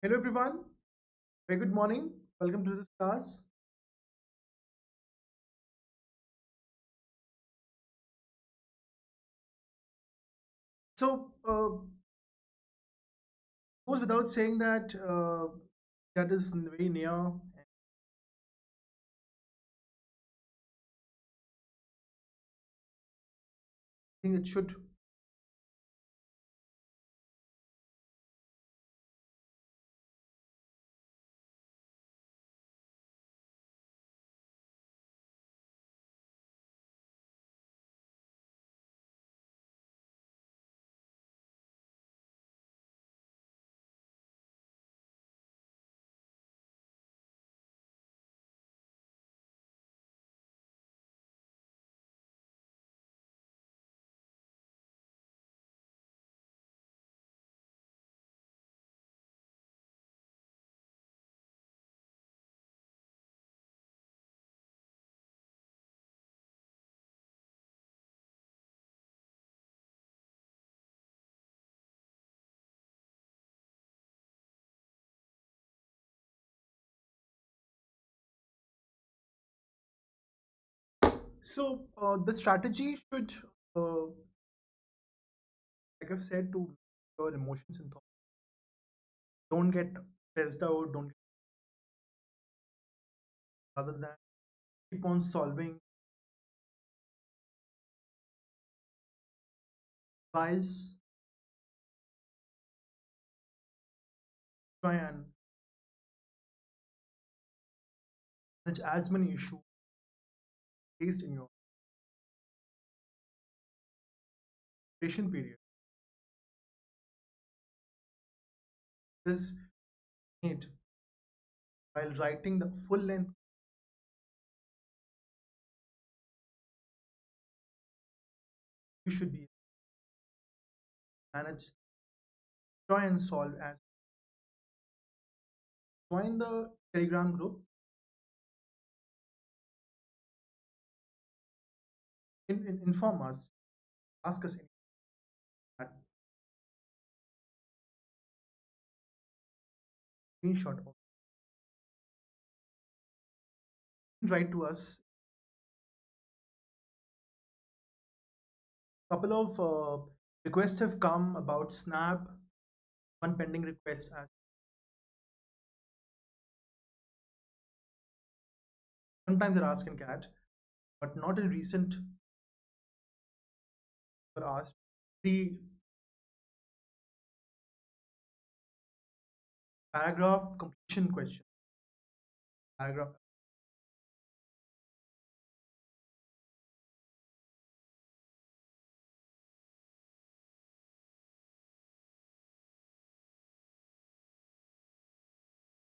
Hello everyone, very good morning. Welcome to this class. So, goes without saying that that is very near. I think it should. So, the strategy should, like I've said, to your emotions and thoughts. Don't get stressed out. Don't rather than keep on solving. Advise, try and manage as many issues faced in your patient period. Because need while writing the full length, you should be manage. Try and solve as join the Telegram group. Inform us, ask us any that screenshot or write to us. Couple of requests have come about Snap. One pending request as sometimes they're asked in CAT, but not in recent. Were asked the paragraph completion question. Paragraph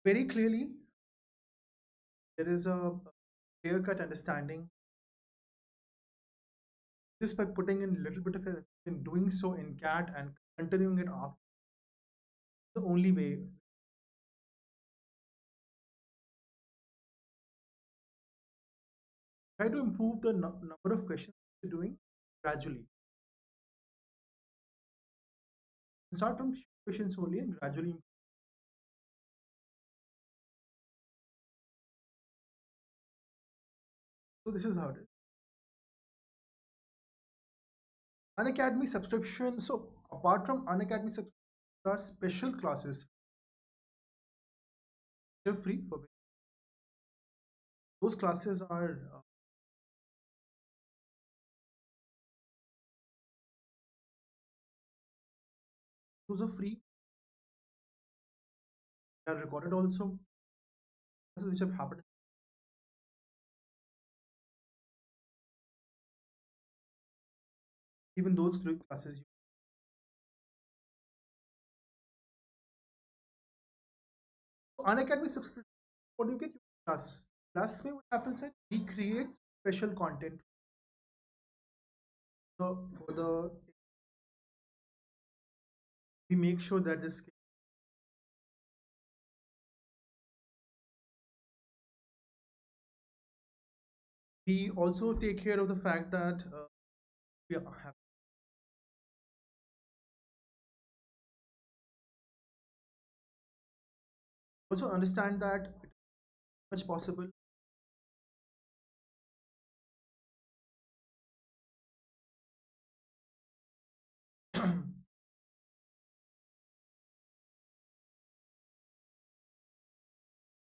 very clearly. There is a clear-cut understanding. Just by putting in a little bit of effort in doing so in CAT and continuing it after, the only way. Try to improve the number of questions you're doing gradually. Start from few questions only and gradually improve. So this is how it is. Unacademy subscription. So apart from Unacademy subscription, there are special classes. They're free for those classes are those are free. They are recorded also. Classes which have happened. Even those classes. Unacademy subscription. What do you get? Plus, plus me what happens is he creates special content for the we make sure that this we also take care of the fact that we have Also understand that it's much possible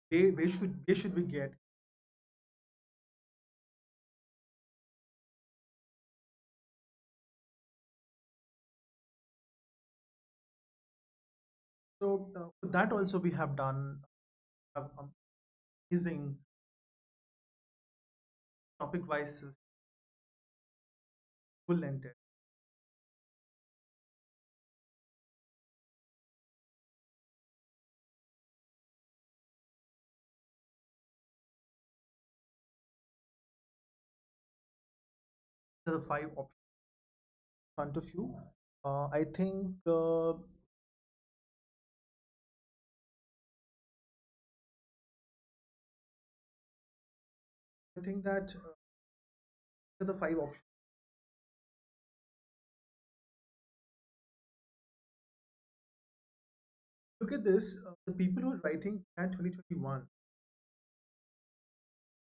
where should we get. So that also we have done amazing topic wise full ended. So the five options in front of you. I think that the five options. Look at this. The people who are writing at 2021,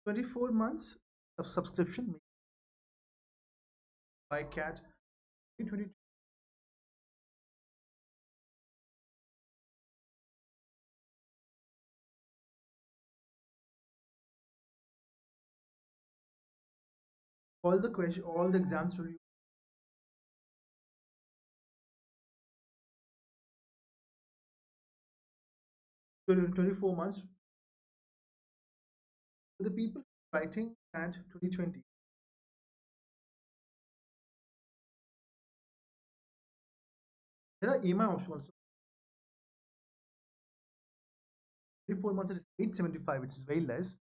24 months of subscription by cat 2022. All the exams will be 24 months. For the people writing at 2020, there are EMI options also. 24 months it is 875, which is very less.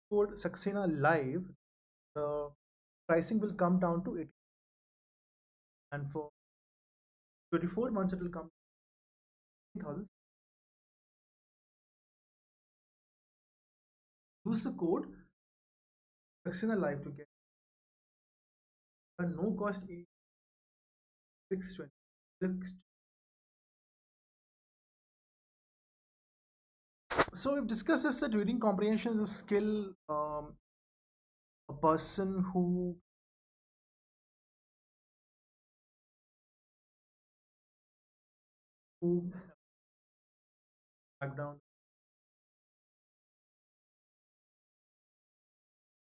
For Saxena Live, the pricing will come down to 80, and for 24 months it will come to 10,000. Use the code Saxena Live to get a no cost 620. So we've discussed this that reading comprehension is a skill. A person who background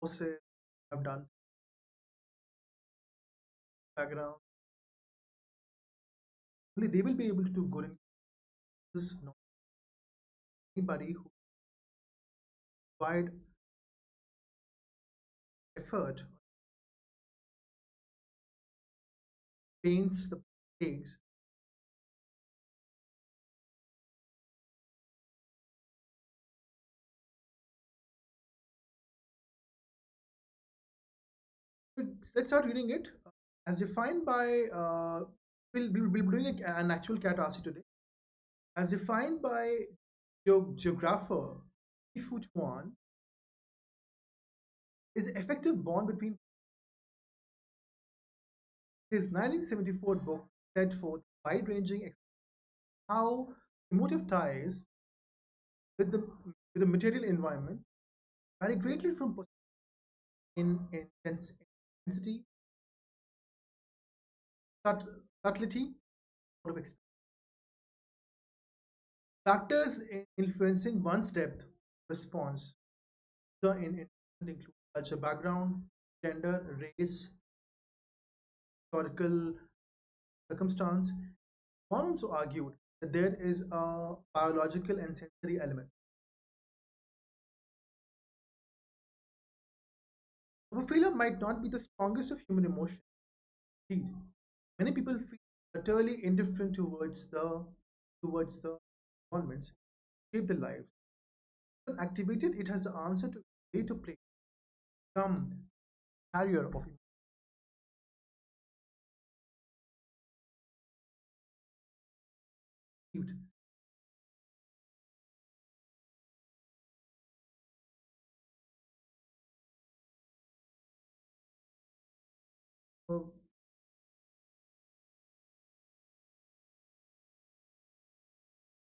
courses have done background, only they will be able to go in this. No, anybody who provide effort paints the pigs. Let's start reading it. As defined by, we'll be doing an actual cat RC today. As defined by geographer Futuan, is effective bond between his 1974 book set forth wide-ranging how emotive ties with the material environment vary greatly from intensity, subtlety, of experience. Factors influencing one's depth response include culture background, gender, race, historical circumstance. One also argued that there is a biological and sensory element. Failure might not be the strongest of human emotions. Indeed, many people feel utterly indifferent towards the environments shape their lives. When activated, it has the answer to way to play, become carrier of achieved. So,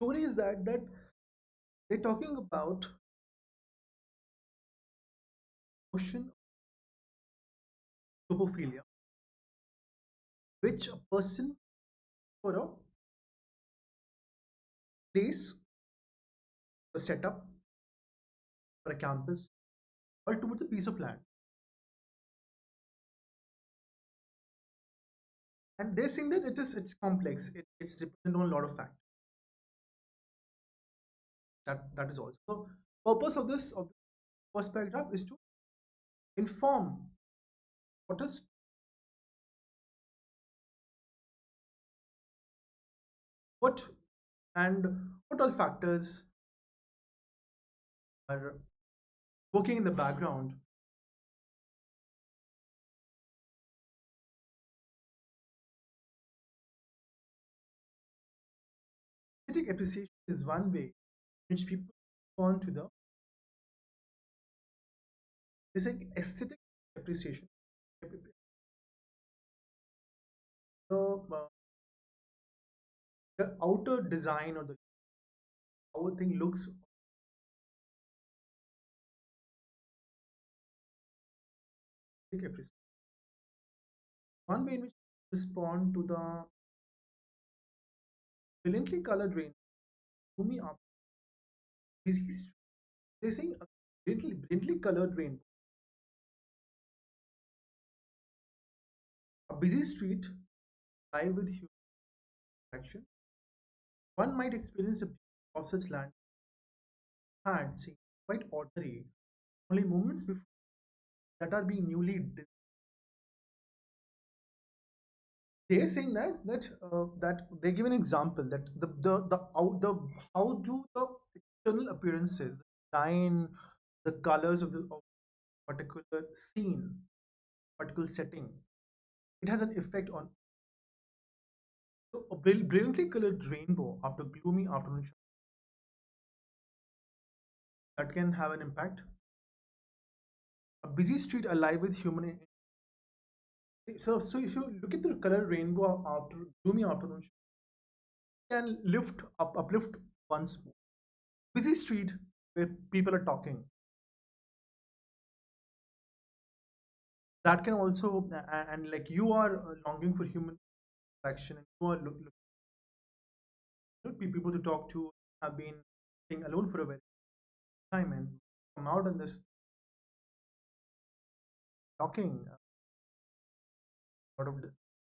story is that they're talking about motion superphilia, which a person for a place, a setup, or a campus, or towards a piece of land. And they're saying that it's complex. It's dependent on a lot of factors. That is also the purpose of this first paragraph is to inform what is what and what all factors are working in the background. Aesthetic appreciation is one way in which people respond to the this like aesthetic appreciation. The the outer design or the how a thing looks appreciation. One way in which respond to the brilliantly colored rain, gloomy up, busy street. They're saying a brilliantly colored rain, a busy street, live with human action. One might experience the beauty of such land had seen quite ordinary, only moments before that are being newly they're saying that they give an example that how do the external appearances, the design, the colors of particular scene, particular setting, it has an effect on so a brilliantly colored rainbow after gloomy afternoon shower, that can have an impact. A busy street alive with human. So if you look at the color rainbow after gloomy afternoon shower, can uplift one's mood. Busy street where people are talking, that can also and like you are longing for human interaction and you are looking people to talk to, have been staying alone for a very long time and come out in this talking sort of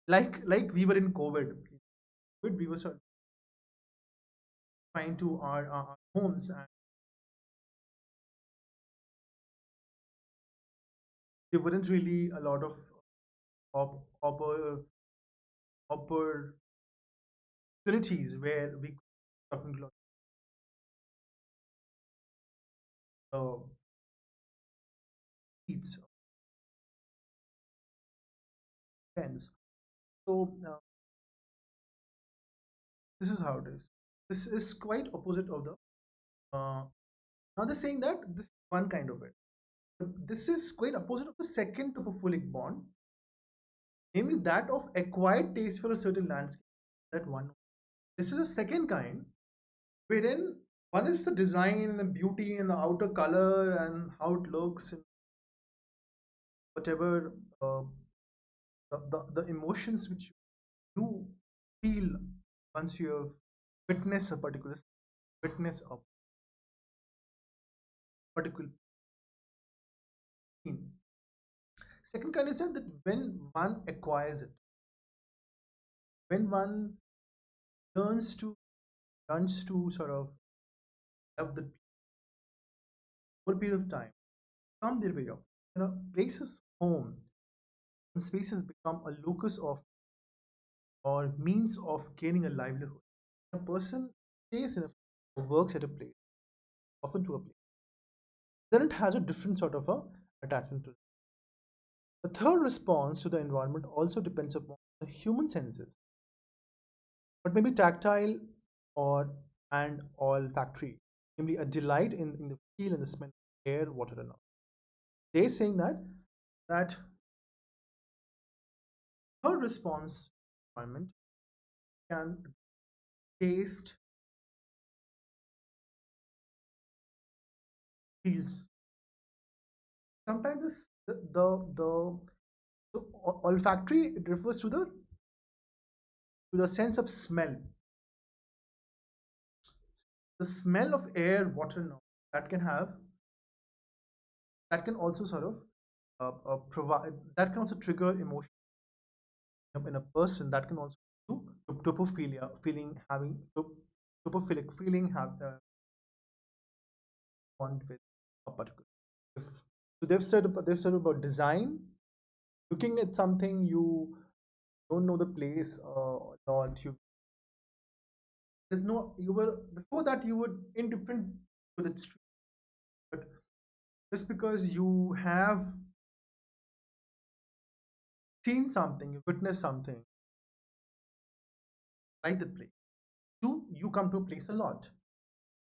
like we were in COVID, we were sort of trying to our homes and there weren't really a lot of op, oppor, opportunities where we could talking to uh, kids, friends. So this is how it is. This is quite opposite of the now they're saying that this is one kind of it. But this is quite opposite of the second topophilic bond, namely that of acquired taste for a certain landscape. That one. This is a second kind, wherein one is the design and the beauty and the outer color and how it looks and whatever the emotions which you feel once you have witnessed a particular scene. Second kind is that when one acquires it, when one learns to sort of have the over a period of time, come their way up. Places home and spaces become a locus of or means of gaining a livelihood. A person stays in a or works at a place, often to a place, then it has a different sort of a attachment to it. The third response to the environment also depends upon the human senses, but maybe tactile or and olfactory, namely a delight in the feel and the smell of air, water, and all. They're saying that third response environment can taste, feels. Sometimes the so olfactory, it refers to the sense of smell, the smell of air, water, and all that can have, that can also sort of provide, that can also trigger emotion in a person. That can also do topophilia, feeling, having topophilic feeling, have bond with a particular. If, so they've said about design, looking at something you don't know the place or not. There's no, you were before that you were indifferent to the street, but just because you have seen something, you witnessed something, like the place. Two, you come to a place a lot.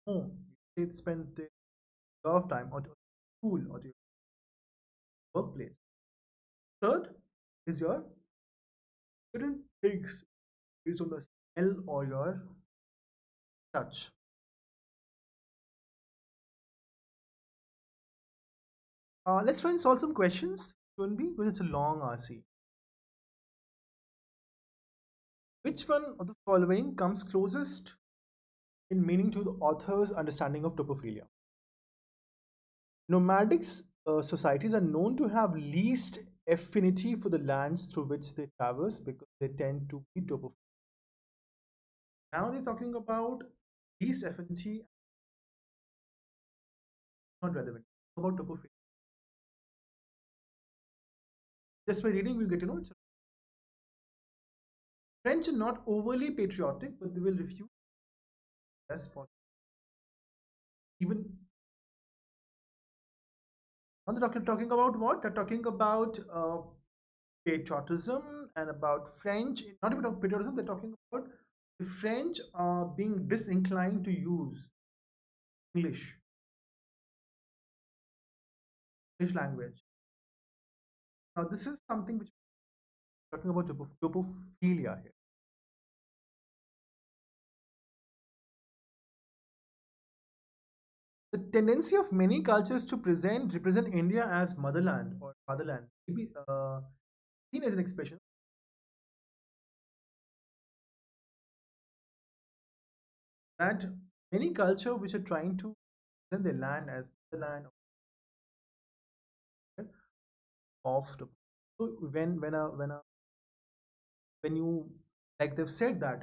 Home, you spend a lot of time, or to school, or to your workplace. Third is your certain things based on the smell or your touch. Let's try and solve some questions. Shouldn't be, because it's a long RC. Which one of the following comes closest in meaning to the author's understanding of topophilia? Nomadic societies are known to have least affinity for the lands through which they traverse because they tend to be topophilic. Now they're talking about least affinity, not relevant. About topophilia. Just by reading, we'll get to know it's French are not overly patriotic, but they will refuse as possible. Even they're talking about what? They're talking about patriotism and about French, not even about patriotism, they're talking about the French being disinclined to use English, English language. Now, this is something which we're talking about topophilia here. The tendency of many cultures to represent India as motherland or fatherland, maybe seen as an expression that many culture which are trying to present their land as motherland of the. So when you, like they've said that,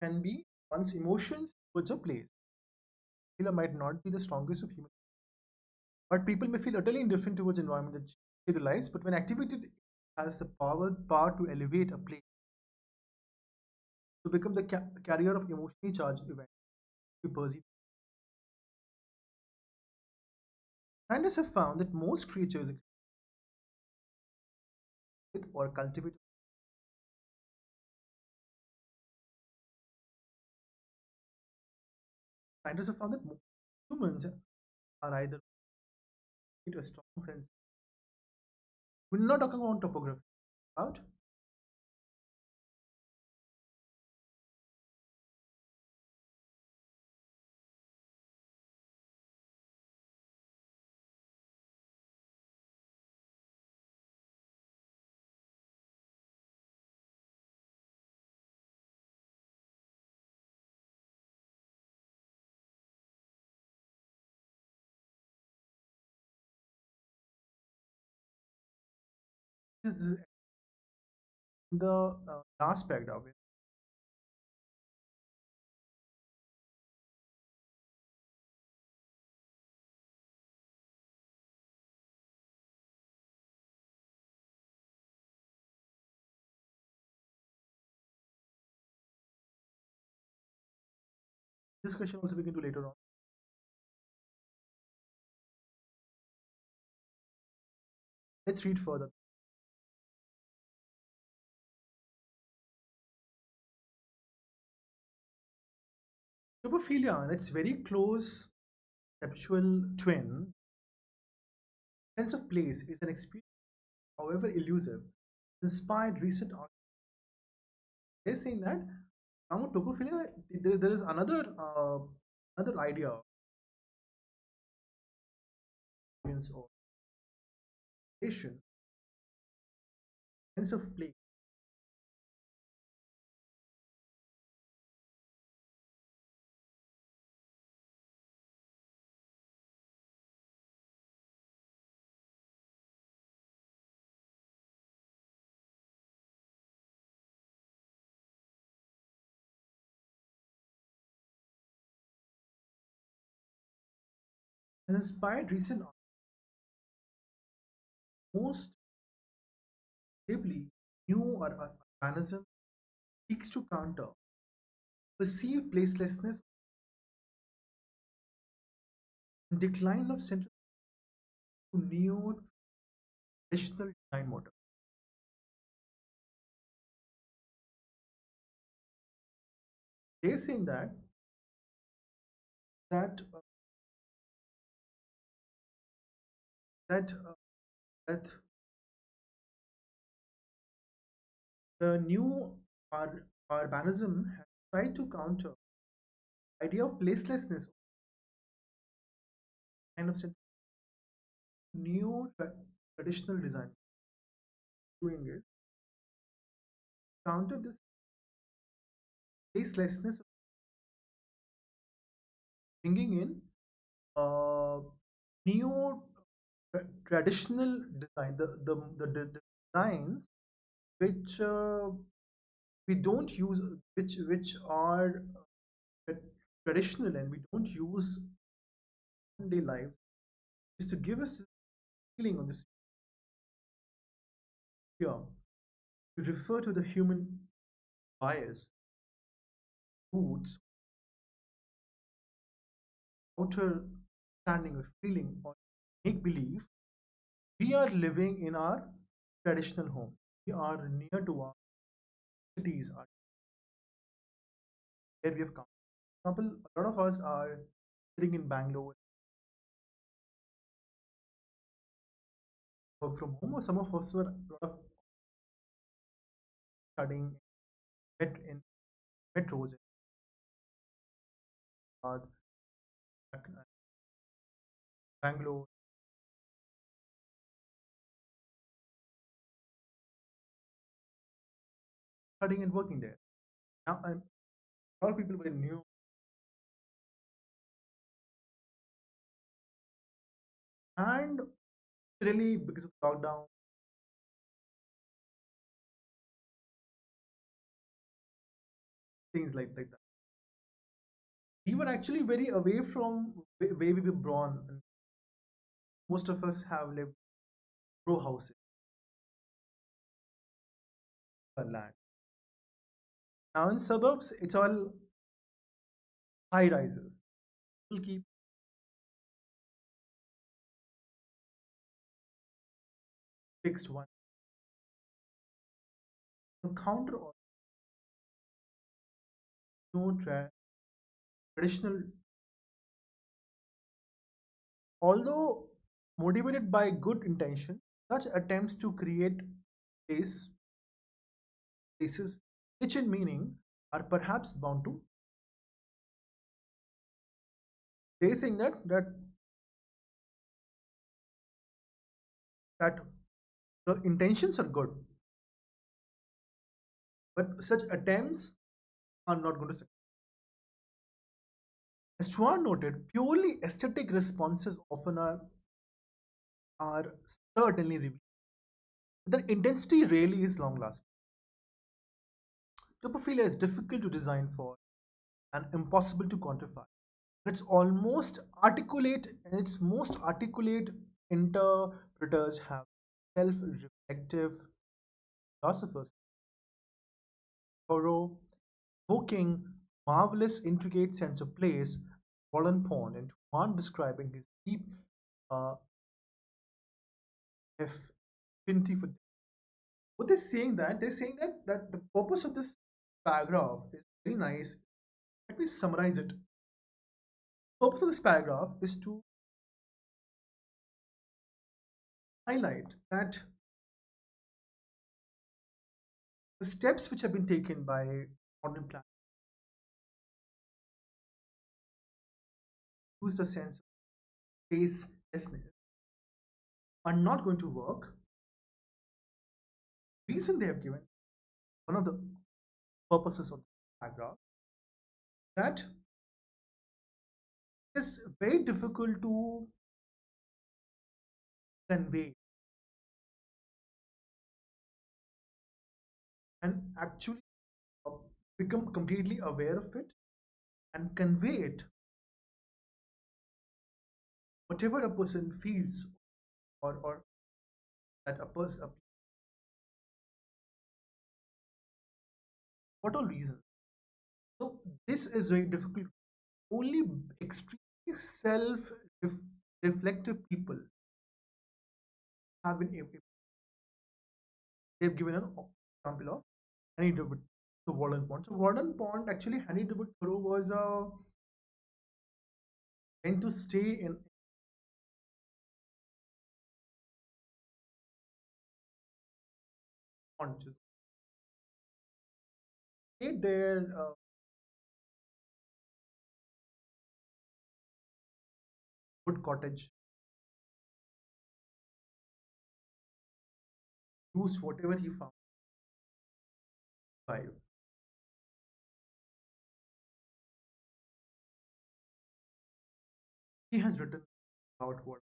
can be one's emotions towards a place. Feel might not be the strongest of human, but people may feel utterly indifferent towards environment that shapes their lives. But when activated, it has the power to elevate a place to become the carrier of emotionally charged events. We perceive. Scientists have found that most creatures with or cultivate. Scientists have found that humans are either with a strong sense. We're not talking about topography. About this is the last paragraph. This question also we can do later on. Let's read further. Topophilia and its very close conceptual twin, sense of place, is an experience, however elusive, inspired recent art. They're saying that now topophilia, there is another idea or station, sense of place. And inspired recent most deeply new urbanism seeks to counter perceived placelessness and decline of central to neo-traditional design model. They're saying that that that the new urbanism has tried to counter the idea of placelessness kind of neo-traditional design. Doing it counter this placelessness, bringing in uh, neo traditional design, the designs which we don't use, which are traditional and we don't use in day lives, is to give us a feeling on this here to refer to the human bias, roots, outer standing or feeling or make believe we are living in our traditional home. We are near to our cities, are where we have come. For example, a lot of us are sitting in Bangalore, work from home, or some of us were a lot of studying in metros, uh, Bangalore, studying and working there. Now, a lot of people were new and really because of lockdown, things like that. We were actually very away from where we were born. And most of us have lived row houses, land. Now in suburbs, it's all high rises. People keep fixed one. The counter or no traditional, although motivated by good intention, such attempts to create place, places rich in meaning are perhaps bound to. They're saying that the intentions are good, but such attempts are not going to succeed. As Chuan noted, purely aesthetic responses often are certainly revealing. The intensity really is long lasting. Topophilia is difficult to design for and impossible to quantify. It's almost articulate, and its most articulate interpreters have self reflective philosophers, thorough, evoking marvelous, intricate sense of place, Wallen Pond, and one describing his deep uh, affinity for. What they're saying that the purpose of this paragraph is very nice. Let me summarize it. The purpose of this paragraph is to highlight that The steps which have been taken by modern planners use the sense of spacelessness are not going to work. The reason they have given, one of the purposes of the paragraph, that it's very difficult to convey and actually uh, become completely aware of it and convey it, whatever a person feels, or that a person, what all reason. So this is very difficult. Only extremely self-reflective people have been able. They've given an example of Henry David, the Warden Pond. So Warden Pond, actually, Henry David Thoreau was meant to stay in pond, stayed there, wood cottage, used whatever he found by. He has written about what.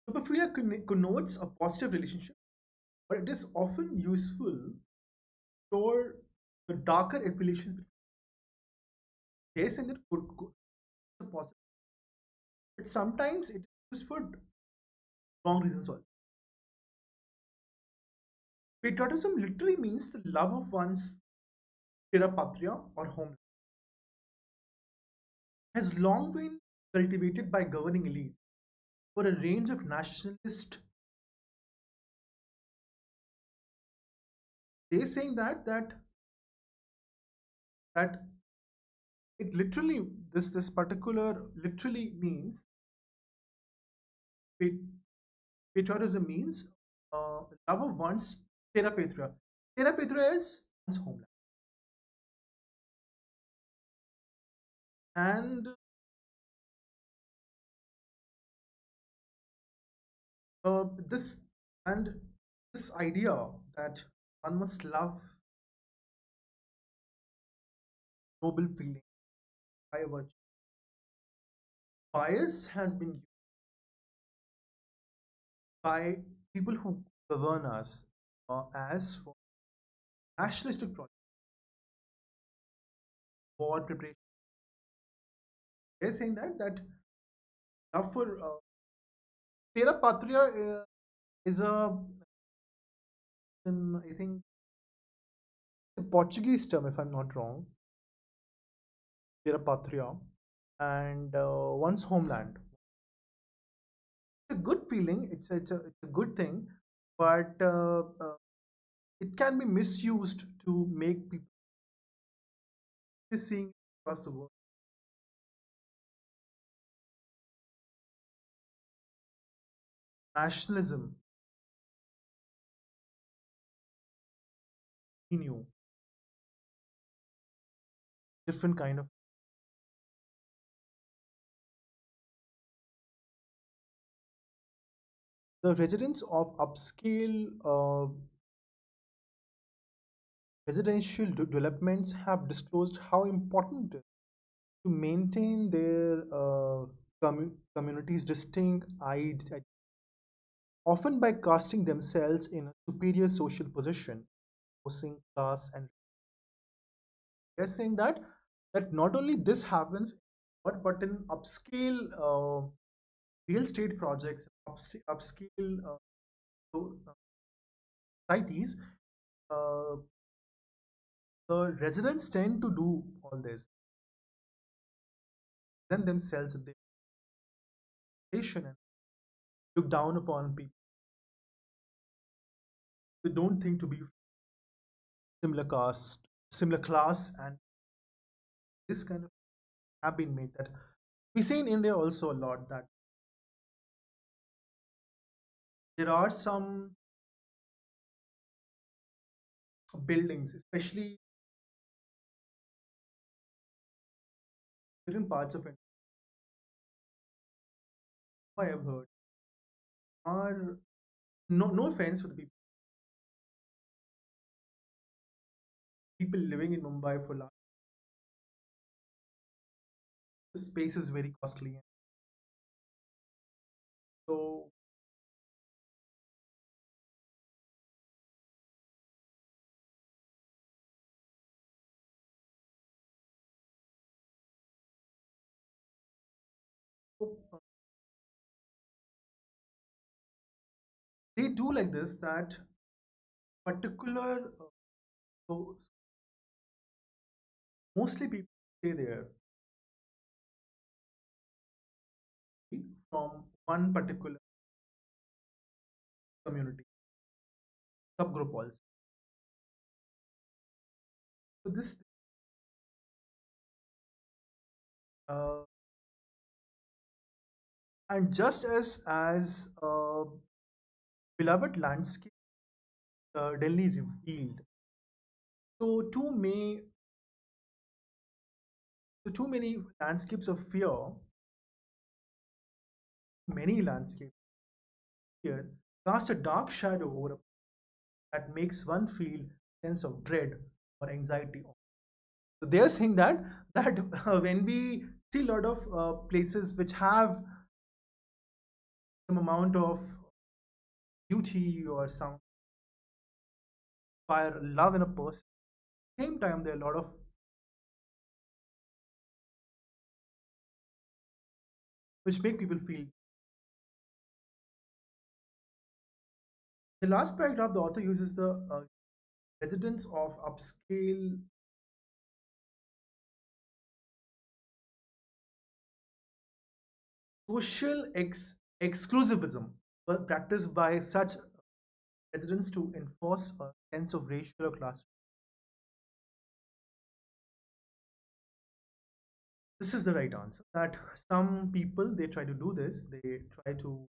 Topophilia connotes a positive relationship, but it is often useful for the darker affiliations. Yes, and it could a positive, but sometimes it is used for wrong reasons also. Patriotism literally means the love of one's terra patria or home, has long been cultivated by governing elite for a range of nationalist. They're saying that it literally, this particular literally means, patriotism means love of one's terra patria. Terra patria is one's homeland, and this and this idea that one must love noble feeling by virtue. Bias has been used by people who govern us as for nationalistic projects, war preparation. They're saying that love for terra patria is a, I think, a Portuguese term, if I'm not wrong, terra patria, and one's homeland. It's a good feeling. It's a good thing, but it can be misused to make people seeing across the world. Nationalism, new, different kind of. The residents of upscale residential developments have disclosed how important it is to maintain their community's distinct identity, often by casting themselves in a superior social position, posing class, and they're saying that not only this happens, but in upscale real estate projects, upscale so, societies, uh, the residents tend to do all this, then themselves in the station and look down upon people they don't think to be similar caste, similar class, and this kind of have been made that we see in India also a lot that there are some buildings, especially certain parts of India, I have heard, are no offense for the people living in Mumbai for large. The space is very costly. So uh, they do like this that particular so mostly people stay there from one particular community subgroup also. So this uh, and just as beloved landscape Delhi revealed. So too many landscapes of fear, many landscapes here cast a dark shadow over that makes one feel sense of dread or anxiety. So they're saying that when we see a lot of places which have some amount of beauty or some fire love in a person, at the same time there are a lot of which make people feel. The last paragraph, the author uses the residents of upscale social exclusivism practiced by such residents to enforce a sense of racial or class. This is the right answer. That some people they try to do this, they try to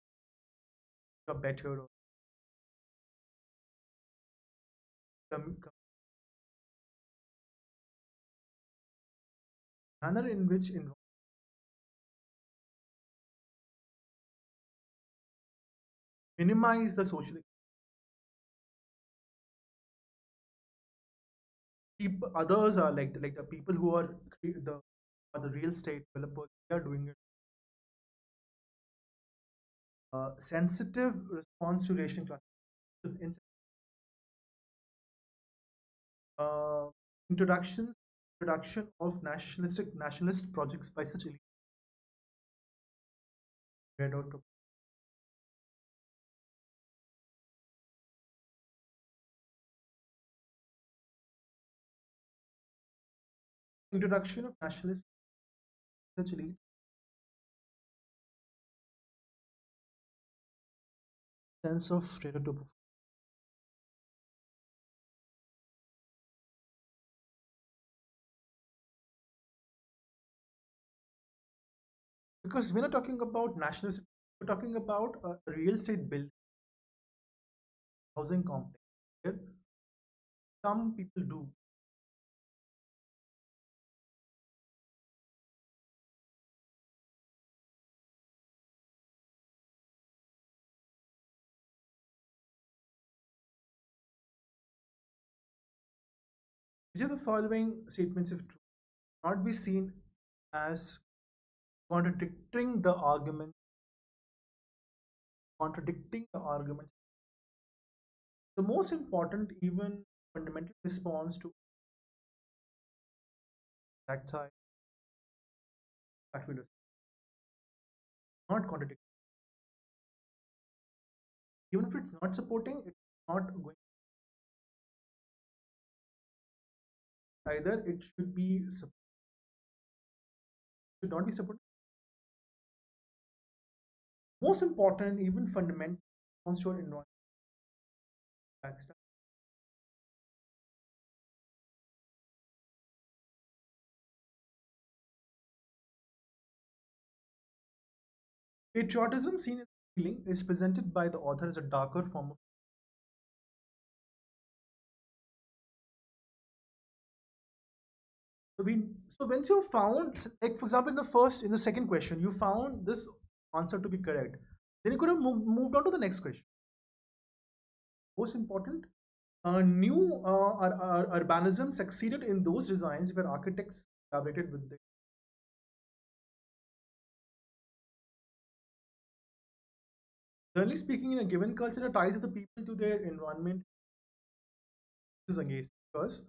a better manner in which minimize the social people. Others are like the people who are the real estate developers. They are doing it. Sensitive response to racial class. Uh, introductions introduction of nationalist projects by such elite read out introduction of nationalist such elite sense of freedom. Because we're not talking about nationalism, we're talking about a real estate build housing complex. Where some people do. Which of the following statements, if true, not be seen as contradicting the argument, contradicting the argument. The most important, even fundamental response to that type that we do not contradict. Even if it's not supporting, it's not going either. It should be should not be supported. Most important, even fundamental response to our environment. Patriotism, seen as feeling, is presented by the author as a darker form of. So, so once you found, like for example, in the second question, you found this answer to be correct. Then you could have moved on to the next question. Most important, new urbanism succeeded in those designs where architects collaborated with the. Generally speaking, in a given culture, the ties of the people to their environment is against because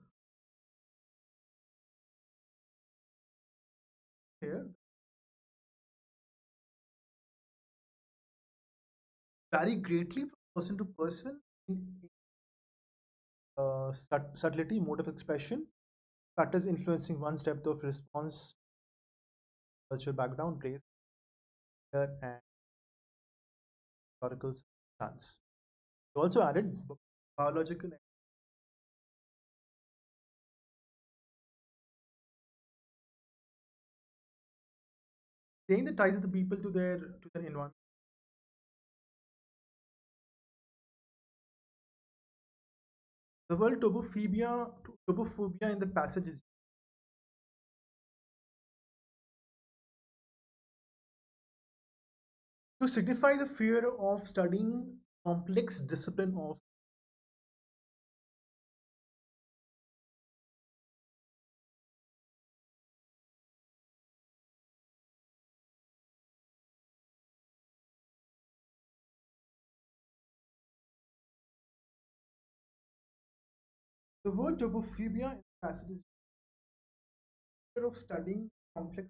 here vary greatly from person to person in subtlety, mode of expression, factors influencing one's depth of response, cultural background, race, and historical stance. He also added biological, saying the ties of the people to their environment. The word topophobia in the passage is to signify the fear of studying complex discipline of. The word topophobia in the passage is fear of studying complex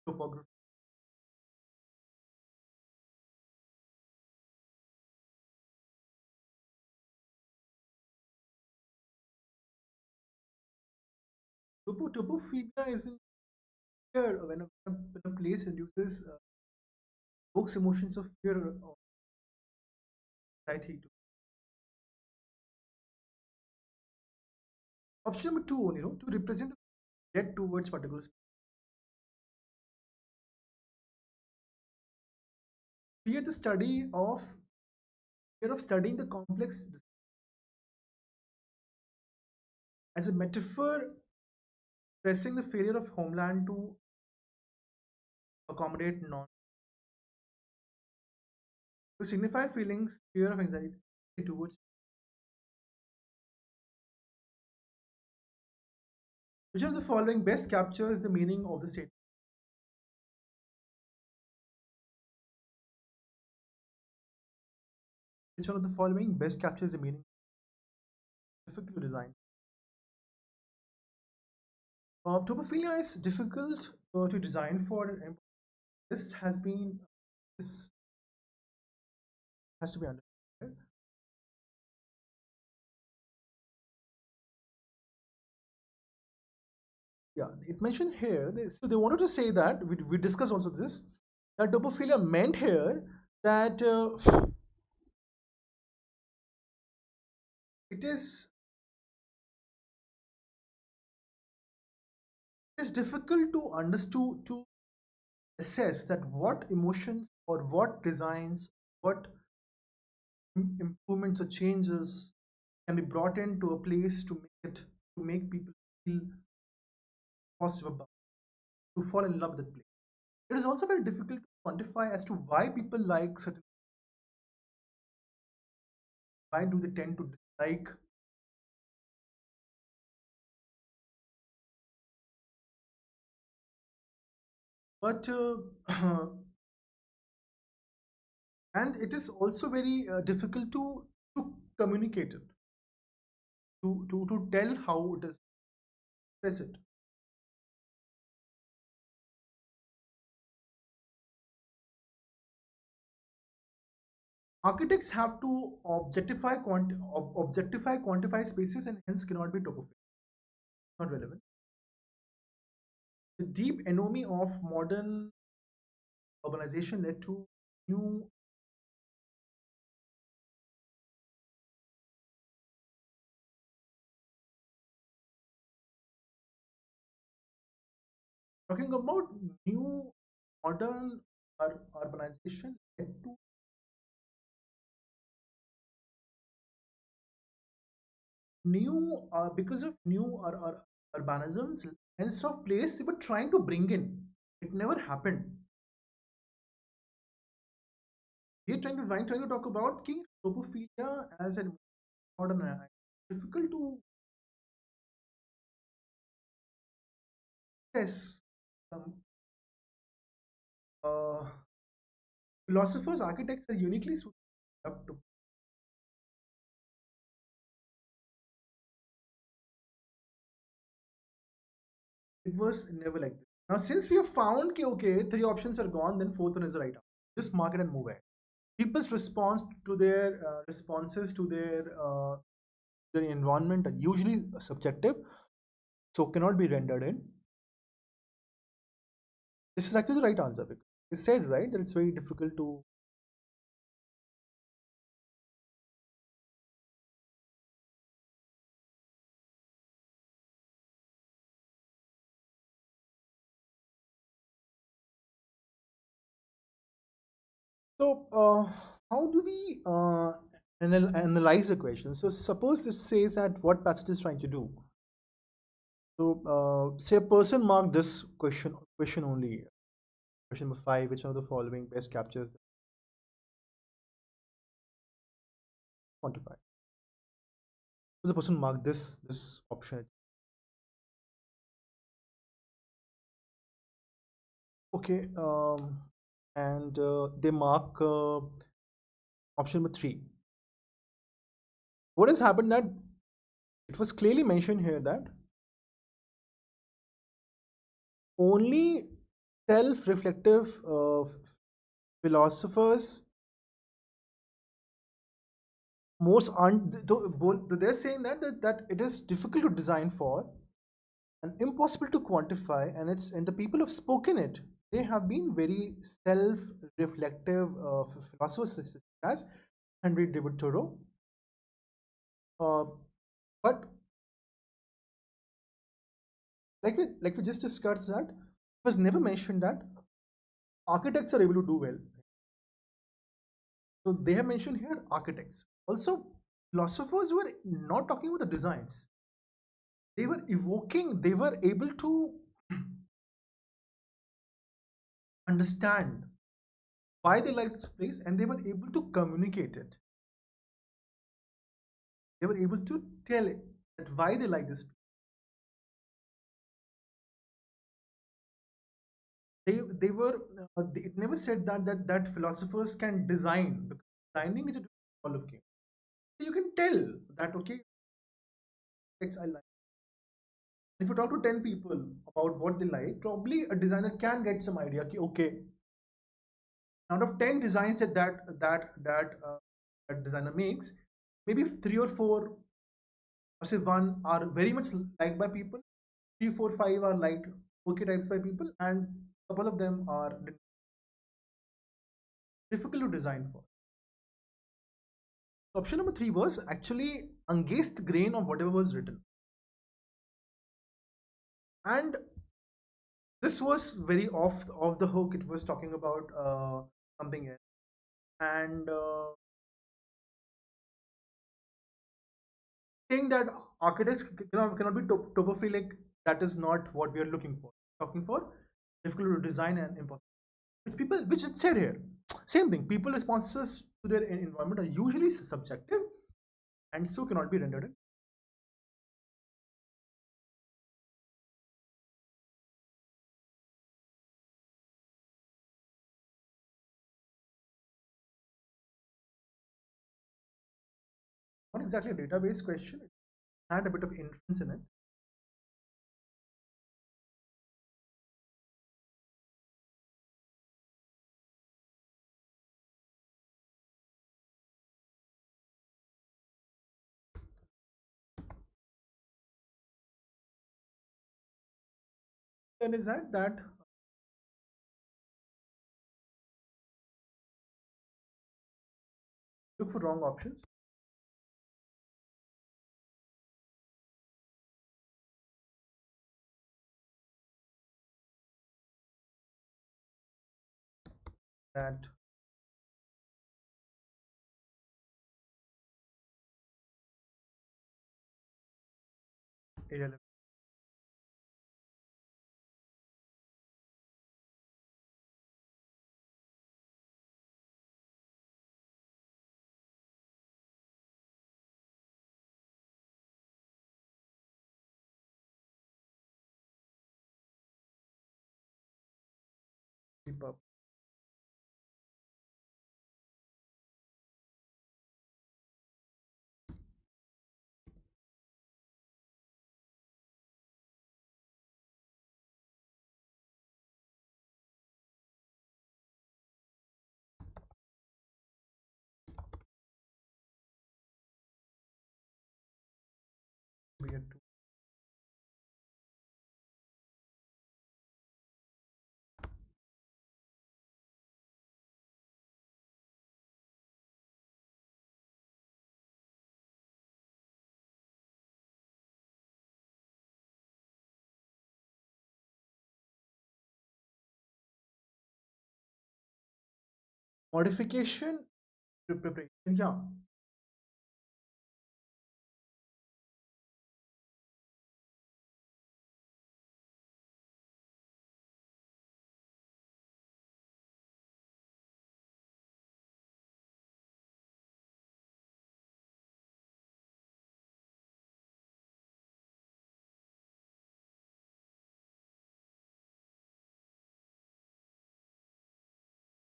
topography. Topophobia is when when a place induces evokes emotions of fear or anxiety. Option number two, to represent the debt towards particular fear, the study of fear of studying the complex as a metaphor pressing the failure of homeland to accommodate non to signify feelings fear of anxiety towards which of the following best captures the meaning of the statement. Which one of the following best captures the meaning difficult to design. Topophilia is difficult to design for. This has been this has to be understood. Yeah, it mentioned here. So they wanted to say that we discussed also this that topophilia meant here that it is it is difficult to understand to assess that what emotions or what designs, what improvements or changes can be brought into a place to make people feel positive about, to fall in love with the place. It is also very difficult to quantify as to why people like certain, why do they tend to dislike. But and it is also very difficult to communicate it, to tell how it is present. Architects have to objectify quantify spaces and hence cannot be topographic, not relevant. The deep enemy of modern urbanization led to new. Talking about new modern urbanization led to because of new urbanisms, sense of place they were trying to bring in. It never happened. We're trying to talk about topophilia as a modern difficult to assess. Um, uh, Philosophers, architects are uniquely suited to. It was never like this. Now, since we have found okay, three options are gone, then fourth one is the right answer. Just mark it and move ahead. People's response to their responses to their environment are usually subjective, so cannot be rendered in. This is actually the right answer because it said right that it's very difficult to. So, how do we analyze the question? So, suppose this says that what passage is trying to do. So, say a person marked this question only. Question number 5, which one of the following best captures the quantify? Suppose the person marked this option. Okay, and they mark option number 3. What has happened that it was clearly mentioned here that only self-reflective philosophers they're saying that it is difficult to design for and impossible to quantify, and the people who have spoken it, they have been very self-reflective philosophers such as Henry David Thoreau, uh, but like we just discussed that it was never mentioned that architects are able to do well. So they have mentioned here architects. Also, philosophers were not talking about the designs. They were evoking, they were able to understand why they like this place and they were able to communicate it. They were able to tell it that why they like this place. They were it never said that philosophers can design, because designing is a different ball of game. So you can tell that okay, I like. If you talk to 10 people about what they like, probably a designer can get some idea. Okay, out of 10 designs that designer makes, maybe 3 or 4 or say one are very much liked by people, 3, 4, 5 are liked okay types by people, and a couple of them are difficult to design for. So option number 3 was actually against the grain of whatever was written, and this was very off the hook. It was talking about something else, and saying that architects cannot be topophilic. That is not what we are looking for. Talking for difficult to design and impossible. Which it said here, same thing. People responses to their environment are usually subjective, and so cannot be rendered in. Not exactly a database question. It had a bit of inference in it. Then is that look for wrong options. that irrelevant. We get to modification preparation. Yeah.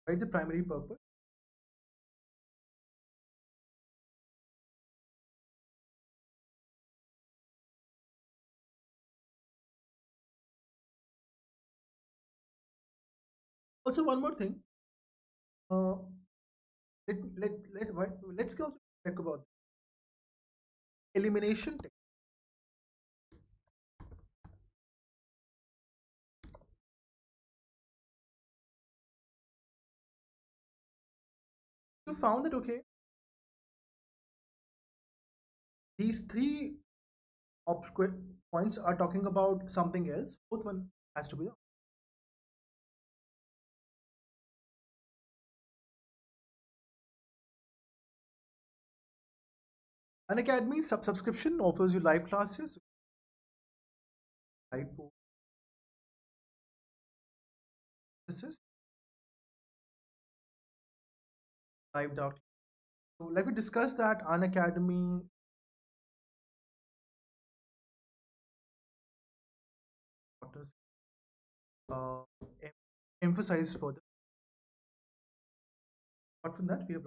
Right, the primary purpose. Also, one more thing. Uh, let's go talk about elimination technique. You found that okay, these three points are talking about something else. Fourth one has to be there. An academy subscription offers you live classes, live courses, live doubt. So let me discuss that Unacademy uh, emphasize further. Apart from that, we have